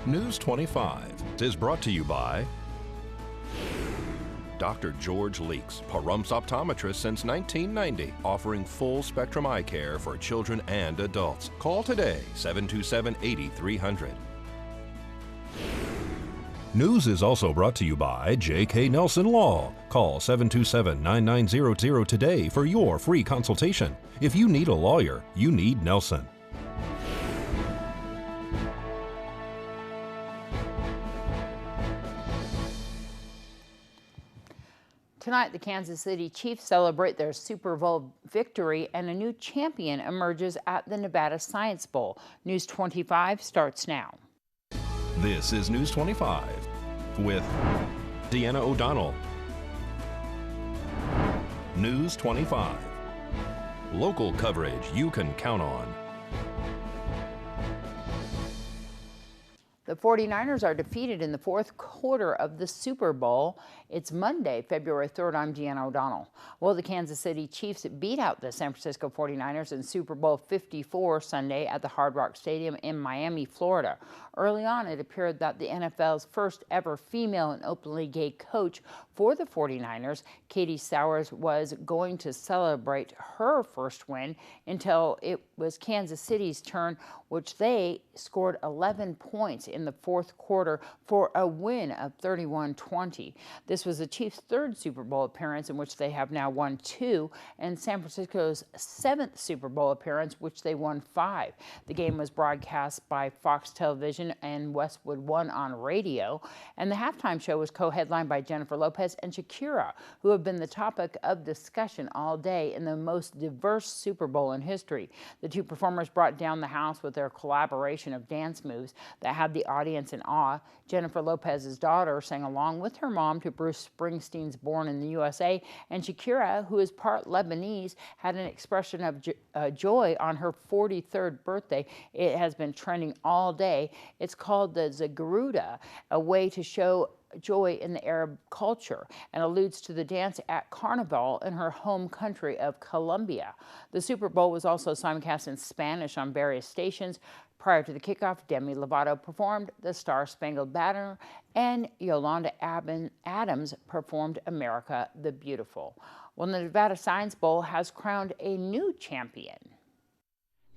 News 25 is brought to you by Dr. George Leeks, Pahrumps optometrist since 1990, offering full spectrum eye care for children and adults. Call today, 727-8300. News is also brought to you by J.K. Nelson Law. Call 727-9900 today for your free consultation. If you need a lawyer, you need Nelson. Tonight, the Kansas City Chiefs celebrate their Super Bowl victory, and a new champion emerges at the Nevada Science Bowl. News 25 starts now. This is News 25 with Deanna O'Donnell. News 25. Local coverage you can count on. The 49ers are defeated in the fourth quarter of the Super Bowl. It's Monday, February 3rd. I'm Deanna O'Donnell. Well, the Kansas City Chiefs beat out the San Francisco 49ers in Super Bowl 54 Sunday at the Hard Rock Stadium in Miami, Florida. Early on, it appeared that the NFL's first ever female and openly gay coach for the 49ers, Katie Sowers, was going to celebrate her first win until it was Kansas City's turn, which they scored 11 points in the fourth quarter for a win of 31-20. This was the Chiefs' third Super Bowl appearance, in which they have now won 2, and San Francisco's 7th Super Bowl appearance, which they won 5. The game was broadcast by Fox Television and Westwood One on radio, and the halftime show was co-headlined by Jennifer Lopez and Shakira, who have been the topic of discussion all day in the most diverse Super Bowl in history. The two performers brought down the house with their collaboration of dance moves that had the audience in awe. Jennifer Lopez's daughter sang along with her mom to Bruce Springsteen's Born in the USA, and Shakira, who is part Lebanese, had an expression of joy on her 43rd birthday. It has been trending all day. It's called the Zagruda, a way to show joy in the Arab culture, and alludes to the dance at Carnival in her home country of Colombia. The Super Bowl was also simulcast in Spanish on various stations. Prior to the kickoff, Demi Lovato performed the Star-Spangled Banner, and Yolanda Adams performed America the Beautiful. Well, the Nevada Science Bowl has crowned a new champion.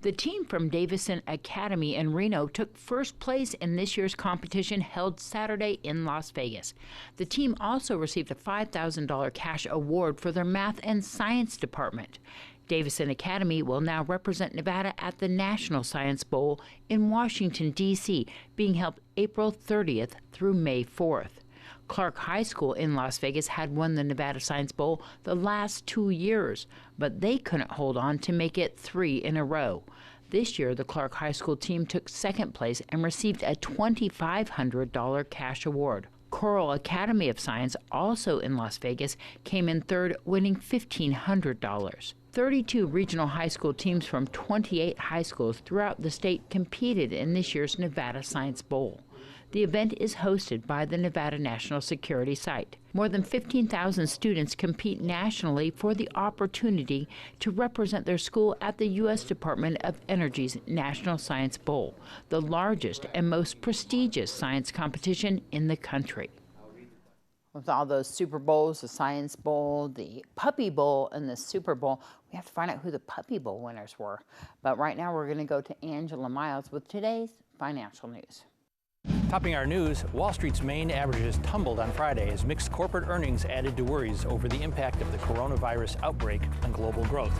The team from Davison Academy in Reno took first place in this year's competition held Saturday in Las Vegas. The team also received a $5,000 cash award for their math and science department. Davison Academy will now represent Nevada at the National Science Bowl in Washington, D.C., being held April 30th through May 4th. Clark High School in Las Vegas had won the Nevada Science Bowl the last 2 years, but they couldn't hold on to make it 3 in a row. This year, the Clark High School team took second place and received a $2,500 cash award. Coral Academy of Science, also in Las Vegas, came in third, winning $1,500. 32 regional high school teams from 28 high schools throughout the state competed in this year's Nevada Science Bowl. The event is hosted by the Nevada National Security Site. More than 15,000 students compete nationally for the opportunity to represent their school at the U.S. Department of Energy's National Science Bowl, the largest and most prestigious science competition in the country. With all those Super Bowls, the Science Bowl, the Puppy Bowl, and the Super Bowl, we have to find out who the Puppy Bowl winners were. But right now, we're going to go to Angela Miles with today's financial news. Topping our news, Wall Street's main averages tumbled on Friday as mixed corporate earnings added to worries over the impact of the coronavirus outbreak on global growth.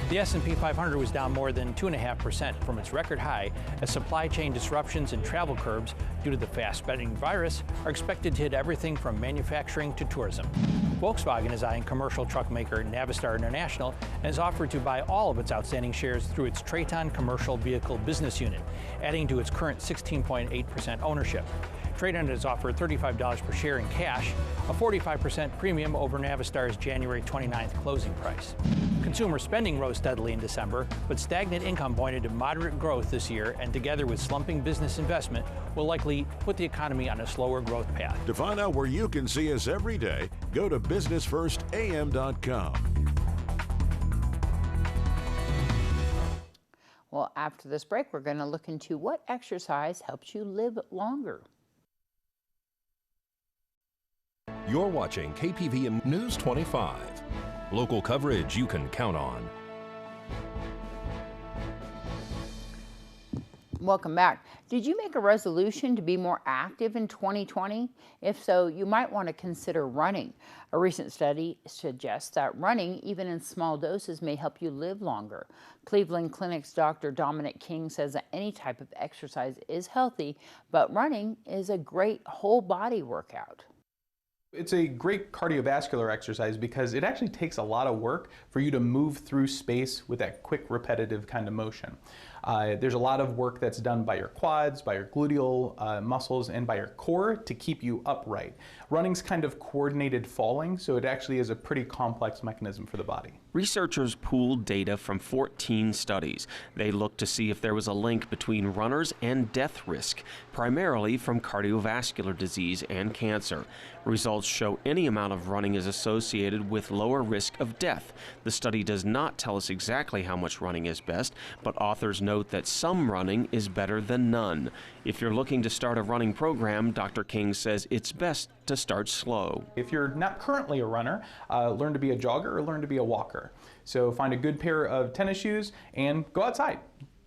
The S&P 500 was down more than 2.5% from its record high as supply chain disruptions and travel curbs due to the fast-spreading virus are expected to hit everything from manufacturing to tourism. Volkswagen is eyeing commercial truck maker Navistar International and has offered to buy all of its outstanding shares through its Traton Commercial Vehicle Business Unit, adding to its current 16.8% ownership. Traton has offered $35 per share in cash, a 45% premium over Navistar's January 29th closing price. Consumer spending rose steadily in December, but stagnant income pointed to moderate growth this year, and together with slumping business investment, will likely put the economy on a slower growth path. To find out where you can see us every day, go to businessfirstam.com. Well, after this break, we're going to look into what exercise helps you live longer. You're watching KPVM News 25. Local coverage you can count on. Welcome back. Did you make a resolution to be more active in 2020? If so, you might want to consider running. A recent study suggests that running, even in small doses, may help you live longer. Cleveland Clinic's Dr. Dominic King says that any type of exercise is healthy, but running is a great whole body workout. It's a great cardiovascular exercise because it actually takes a lot of work for you to move through space with that quick, repetitive kind of motion. There's a lot of work that's done by your quads, by your gluteal muscles, and by your core to keep you upright. Running's kind of coordinated falling, so it actually is a pretty complex mechanism for the body. Researchers pooled data from 14 studies. They looked to see if there was a link between runners and death risk, primarily from cardiovascular disease and cancer. Results show any amount of running is associated with lower risk of death. The study does not tell us exactly how much running is best, but authors note that some running is better than none. If you're looking to start a running program, Dr. King says it's best to start slow. If you're not currently a runner, learn to be a jogger or learn to be a walker. So find a good pair of tennis shoes and go outside.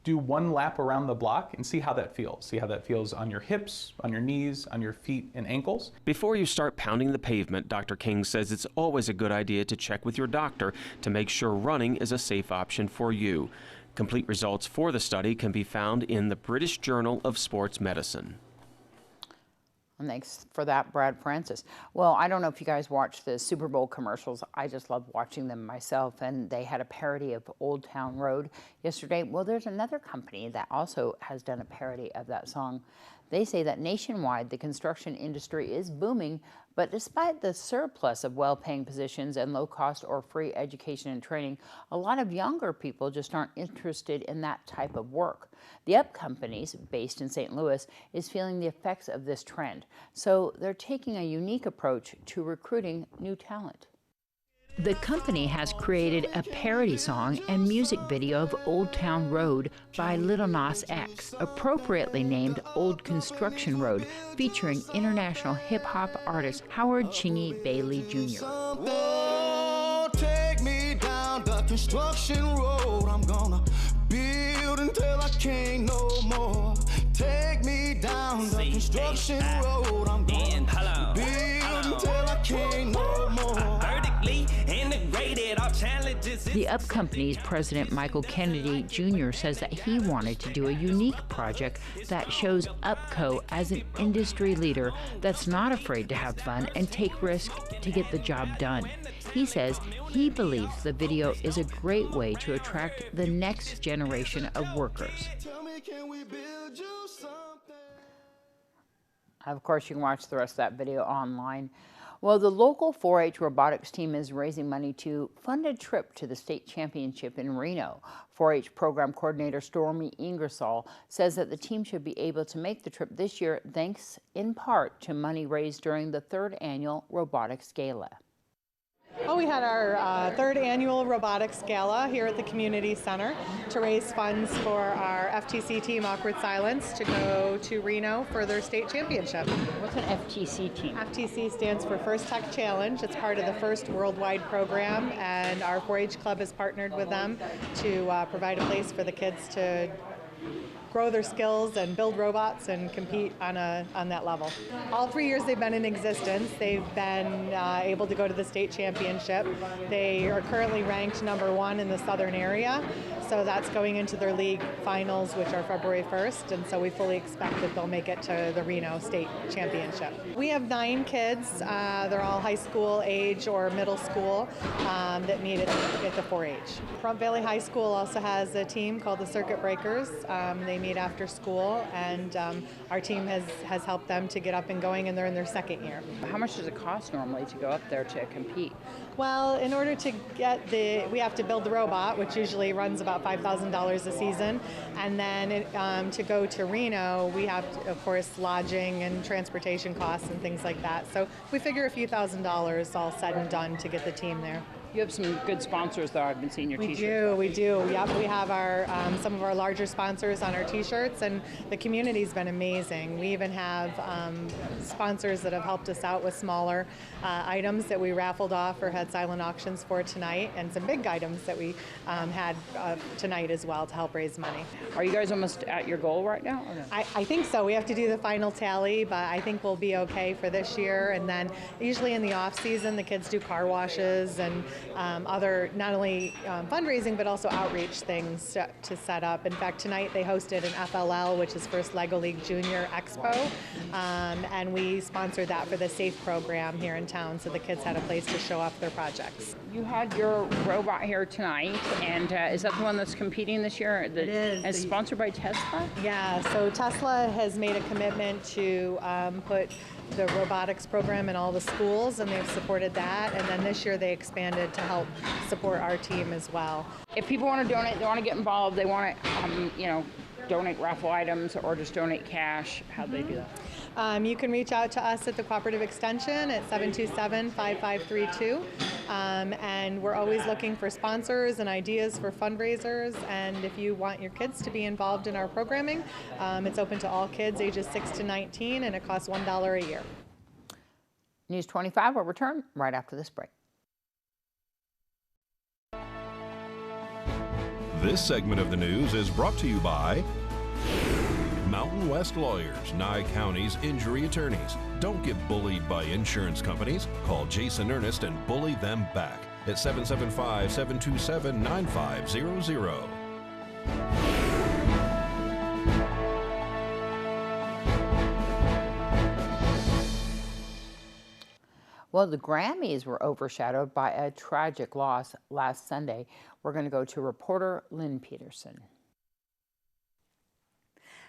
Do one lap around the block and see how that feels. See how that feels on your hips, on your knees, on your feet and ankles. Before you start pounding the pavement, Dr. King says it's always a good idea to check with your doctor to make sure running is a safe option for you. Complete results for the study can be found in the British Journal of Sports Medicine. And thanks for that, Brad Francis. Well, I don't know if you guys watch the Super Bowl commercials. I just love watching them myself, and they had a parody of Old Town Road yesterday. Well, there's another company that also has done a parody of that song. They say that nationwide, the construction industry is booming, but despite the surplus of well-paying positions and low-cost or free education and training, a lot of younger people just aren't interested in that type of work. The Up Companies, based in St. Louis, is feeling the effects of this trend, so they're taking a unique approach to recruiting new talent. The company has created a parody song and music video of Old Town Road by Lil Nas X, appropriately named Old Construction Road, featuring international hip-hop artist Howard Chingy Bailey Jr. Take me down the construction road. I'm gonna build until I can't no more. Take me down the construction road. I'm gonna build until I can't no more. The Up Company's president, Michael Kennedy Jr., says that he wanted to do a unique project that shows UPCO as an industry leader that's not afraid to have fun and take risks to get the job done. He says he believes the video is a great way to attract the next generation of workers. Of course, you can watch the rest of that video online. Well, the local 4-H robotics team is raising money to fund a trip to the state championship in Reno. 4-H program coordinator Stormy Ingersoll says that the team should be able to make the trip this year thanks in part to money raised during the 3rd annual robotics gala. Well, we had our 3rd annual robotics gala here at the community center to raise funds for our FTC team, Awkward Silence, to go to Reno for their state championship. What's an FTC team? FTC stands for First Tech Challenge. It's part of the first worldwide program, and our 4-H club has partnered with them to provide a place for the kids to grow their skills and build robots and compete on that level. All 3 years they've been in existence, they've been able to go to the state championship. They are currently ranked #1 in the southern area, so that's going into their league finals, which are February 1st, and so we fully expect that they'll make it to the Reno State Championship. We have 9 kids. They're all high school age or middle school that meet at the 4-H. Front Valley High School also has a team called the Circuit Breakers. They meet after school, and our team has helped them to get up and going, and they're in their 2nd year. How much does it cost normally to go up there to compete? Well, in order to get we have to build the robot, which usually runs about $5,000 a season, and then to go to Reno, we have, of course, lodging and transportation costs and things like that. So we figure a few $1,000s all said and done to get the team there. You have some good sponsors, though. I've been seeing your t-shirts. We do. Yep, we have our some of our larger sponsors on our t-shirts, and the community's been amazing. We even have sponsors that have helped us out with smaller items that we raffled off or had silent auctions for tonight, and some big items that we had tonight as well to help raise money. Are you guys almost at your goal right now? Or no? I think so. We have to do the final tally, but I think we'll be okay for this year. And then usually in the off season, the kids do car washes and other not only fundraising but also outreach things to set up. In fact, tonight they hosted an FLL, which is First Lego League Junior Expo, and we sponsored that for the SAFE program here in town, so the kids had a place to show off their projects. You had your robot here tonight, and is that the one that's competing this year? It is. And sponsored by Tesla? Yeah, so Tesla has made a commitment to put the robotics program in all the schools, and they've supported that. And then this year they expanded to help support our team as well. If people want to donate, they want to get involved, they want to, donate raffle items or just donate cash, how do they do that? You can reach out to us at the Cooperative Extension at 727-5532. And we're always looking for sponsors and ideas for fundraisers. And if you want your kids to be involved in our programming, it's open to all kids ages 6 to 19, and it costs $1 a year. News 25 will return right after this break. This segment of the news is brought to you by Mountain West Lawyers, Nye County's injury attorneys. Don't get bullied by insurance companies. Call Jason Ernest and bully them back at 775-727-9500. Well, the Grammys were overshadowed by a tragic loss last Sunday. We're going to go to reporter Lynn Peterson.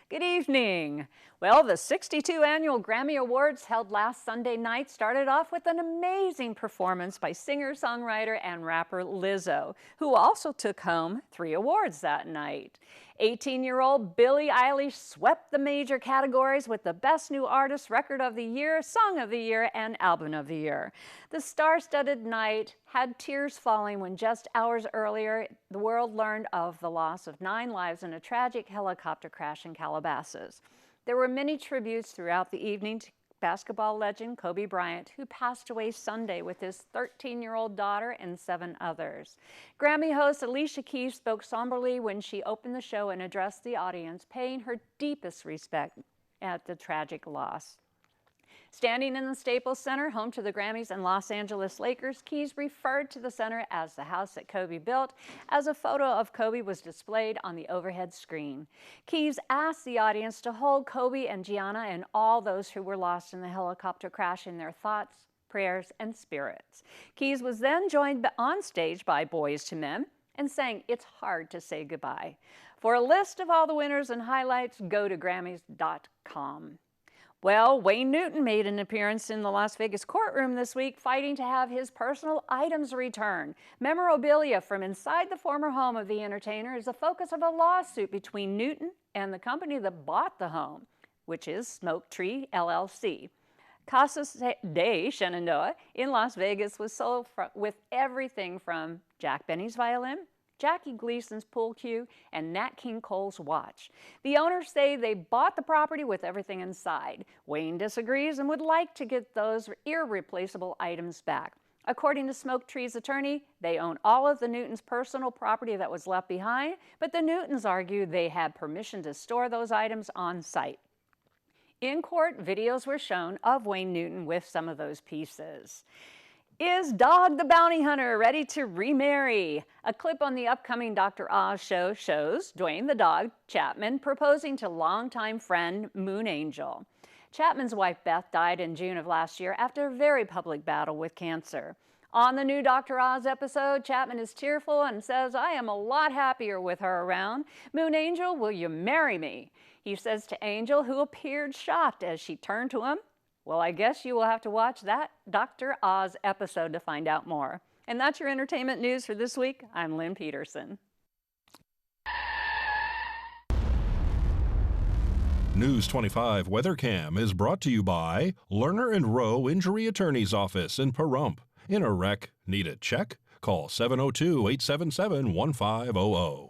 Good evening. Well, the 62 annual Grammy Awards held last Sunday night started off with an amazing performance by singer-songwriter and rapper Lizzo, who also took home 3 awards that night. 18-year-old Billie Eilish swept the major categories with the Best New Artist, Record of the Year, Song of the Year, and Album of the Year. The star-studded night had tears falling when just hours earlier, the world learned of the loss of 9 lives in a tragic helicopter crash in Calabasas. There were many tributes throughout the evening to basketball legend Kobe Bryant, who passed away Sunday with his 13-year-old daughter and 7 others. Grammy host Alicia Keys spoke somberly when she opened the show and addressed the audience, paying her deepest respect at the tragic loss. Standing in the Staples Center, home to the Grammys and Los Angeles Lakers, Keys referred to the center as the house that Kobe built, as a photo of Kobe was displayed on the overhead screen. Keys asked the audience to hold Kobe and Deanna and all those who were lost in the helicopter crash in their thoughts, prayers, and spirits. Keys was then joined on stage by Boyz II Men and sang "It's Hard to Say Goodbye." For a list of all the winners and highlights, go to Grammys.com. Well, Wayne Newton made an appearance in the Las Vegas courtroom this week, fighting to have his personal items returned. Memorabilia from inside the former home of the entertainer is the focus of a lawsuit between Newton and the company that bought the home, which is Smoke Tree LLC. Casa de Shenandoah in Las Vegas was sold with everything from Jack Benny's violin, Jackie Gleason's pool cue, and Nat King Cole's watch. The owners say they bought the property with everything inside. Wayne disagrees and would like to get those irreplaceable items back. According to Smoke Tree's attorney, they own all of the Newtons' personal property that was left behind, but the Newtons argue they had permission to store those items on site. In court, videos were shown of Wayne Newton with some of those pieces. Is Dog the Bounty Hunter ready to remarry? A clip on the upcoming Dr. Oz show shows Dwayne the Dog Chapman proposing to longtime friend Moon Angel. Chapman's wife Beth died in June of last year after a very public battle with cancer. On the new Dr. Oz episode, Chapman is tearful and says, "I am a lot happier with her around. Moon Angel, will you marry me?" He says to Angel, who appeared shocked as she turned to him, "Well, I guess you will have to watch that Dr. Oz episode to find out more." And that's your entertainment news for this week. I'm Lynn Peterson. News 25 WeatherCam is brought to you by Lerner and Rowe Injury Attorney's Office in Pahrump. In a wreck, need a check? Call 702-877-1500.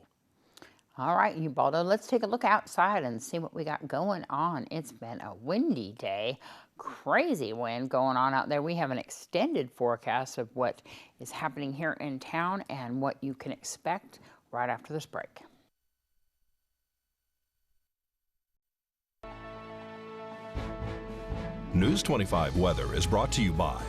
All right, Ubaldo, let's take a look outside and see what we got going on. It's been a windy day, crazy wind going on out there. We have an extended forecast of what is happening here in town and what you can expect right after this break. News 25 weather is brought to you by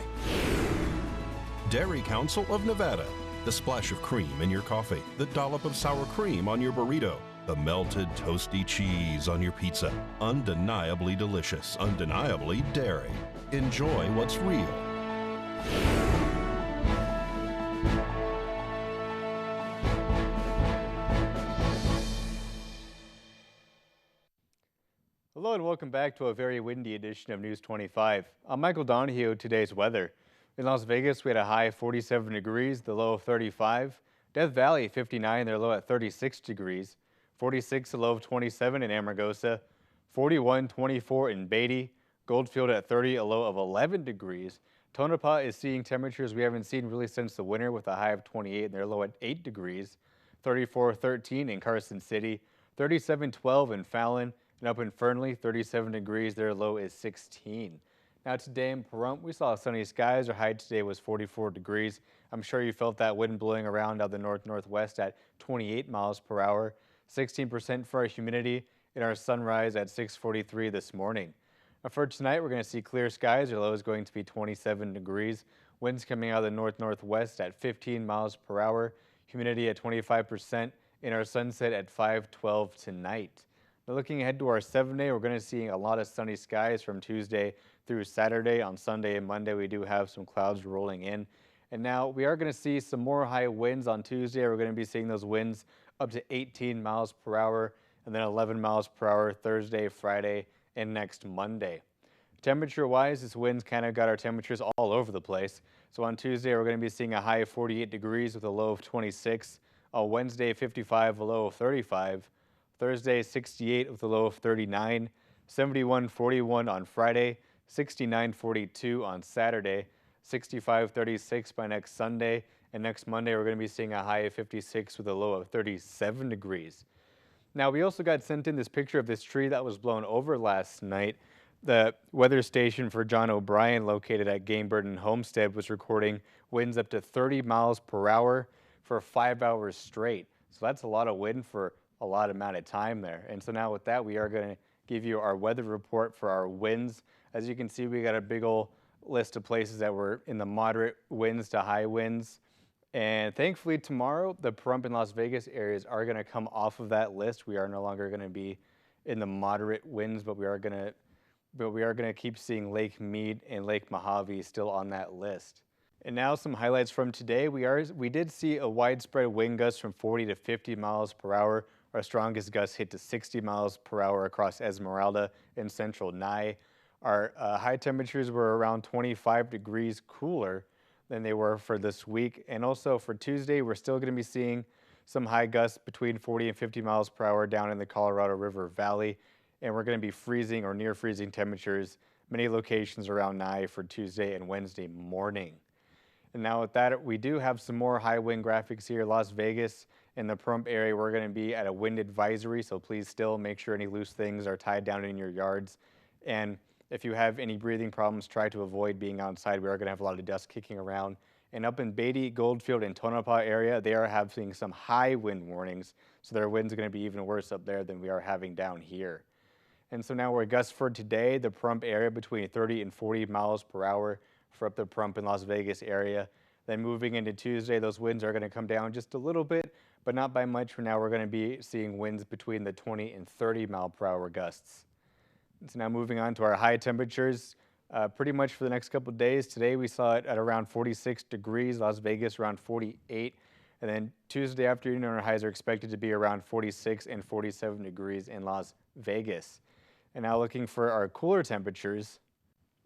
Dairy Council of Nevada. The splash of cream in your coffee, the dollop of sour cream on your burrito, the melted toasty cheese on your pizza. Undeniably delicious, undeniably dairy. Enjoy what's real. Hello and welcome back to a very windy edition of News 25. I'm Michael Donohue. Today's weather. In Las Vegas, we had a high of 47 degrees, the low of 35. Death Valley, 59, their low at 36 degrees. 46, a low of 27 in Amargosa. 41, 24 in Beatty. Goldfield at 30, a low of 11 degrees. Tonopah is seeing temperatures we haven't seen really since the winter with a high of 28 and their low at 8 degrees. 34, 13 in Carson City. 37, 12 in Fallon. And up in Fernley, 37 degrees, their low is 16. Now today in Pahrump, we saw sunny skies. Our high today was 44 degrees. I'm sure you felt that wind blowing around out the north-northwest at 28 miles per hour. 16% for our humidity in our sunrise at 6:43 this morning. Now for tonight, we're going to see clear skies. Our low is going to be 27 degrees. Winds coming out of the north-northwest at 15 miles per hour. Humidity at 25% in our sunset at 5:12 tonight. Now looking ahead to our 7-day, we're going to see a lot of sunny skies from Tuesday through Saturday. On Sunday and Monday, we do have some clouds rolling in. And now we are going to see some more high winds on Tuesday. We're going to be seeing those winds up to 18 miles per hour and then 11 miles per hour Thursday, Friday, and next Monday. Temperature-wise, this wind's kind of got our temperatures all over the place. So on Tuesday, we're going to be seeing a high of 48 degrees with a low of 26. On Wednesday, 55, a low of 35. Thursday, 68 with a low of 39. 71, 41 on Friday. 69, 42 on Saturday. 65, 36 by next Sunday. And next Monday, we're going to be seeing a high of 56 with a low of 37 degrees. Now, we also got sent in this picture of this tree that was blown over last night. The weather station for John O'Brien, located at Game Burden Homestead, was recording winds up to 30 miles per hour for 5 hours straight. So that's a lot of wind for a lot amount of time there. And so now with that, we are going to give you our weather report for our winds. As you can see, we got a big old list of places that were in the moderate winds to high winds. And thankfully tomorrow, the Pahrump and Las Vegas areas are going to come off of that list. We are no longer going to be in the moderate winds, but we are going to keep seeing Lake Mead and Lake Mojave still on that list. And now some highlights from today. We did see a widespread wind gust from 40 to 50 miles per hour. Our strongest gust hit to 60 miles per hour across Esmeralda and central Nye. Our high temperatures were around 25 degrees cooler than they were for this week. And also for Tuesday, we're still going to be seeing some high gusts between 40 and 50 miles per hour down in the Colorado River Valley. And we're going to be freezing or near freezing temperatures, many locations around Nye for Tuesday and Wednesday morning. And now with that, we do have some more high wind graphics here. Las Vegas and the Pahrump area, we're going to be at a wind advisory, so please still make sure any loose things are tied down in your yards. And if you have any breathing problems, try to avoid being outside. We are going to have a lot of dust kicking around. And up in Beatty, Goldfield, and Tonopah area, they are having some high wind warnings, so their winds are going to be even worse up there than we are having down here. And so now we're gusts for today, the Pahrump area between 30 and 40 miles per hour for up the Pahrump and Las Vegas area. Then moving into Tuesday, those winds are going to come down just a little bit, but not by much. For now, we're going to be seeing winds between the 20 and 30 mile per hour gusts. So now moving on to our high temperatures, pretty much for the next couple of days. Today we saw it at around 46 degrees, Las Vegas around 48. And then Tuesday afternoon, our highs are expected to be around 46 and 47 degrees in Las Vegas. And now looking for our cooler temperatures.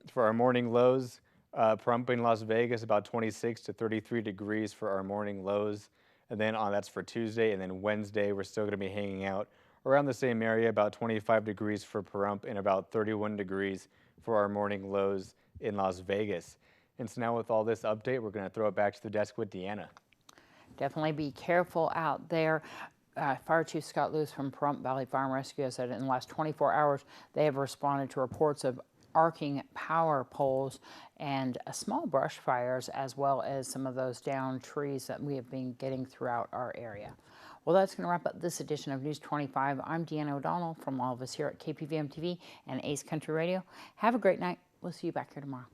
For our morning lows, Pahrump in Las Vegas, about 26 to 33 degrees for our morning lows. And then that's for Tuesday. And then Wednesday, we're still going to be hanging out around the same area, about 25 degrees for Pahrump and about 31 degrees for our morning lows in Las Vegas. And so now with all this update, we're going to throw it back to the desk with Deanna. definitely be careful out there. Fire Chief Scott Lewis from Pahrump Valley Fire and Rescue said in the last 24 hours they have responded to reports of arcing power poles and small brush fires, as well as some of those downed trees that we have been getting throughout our area. Well, that's going to wrap up this edition of News 25. I'm Deanna O'Donnell from all of us here at KPVM-TV and Ace Country Radio. Have a great night. We'll see you back here tomorrow.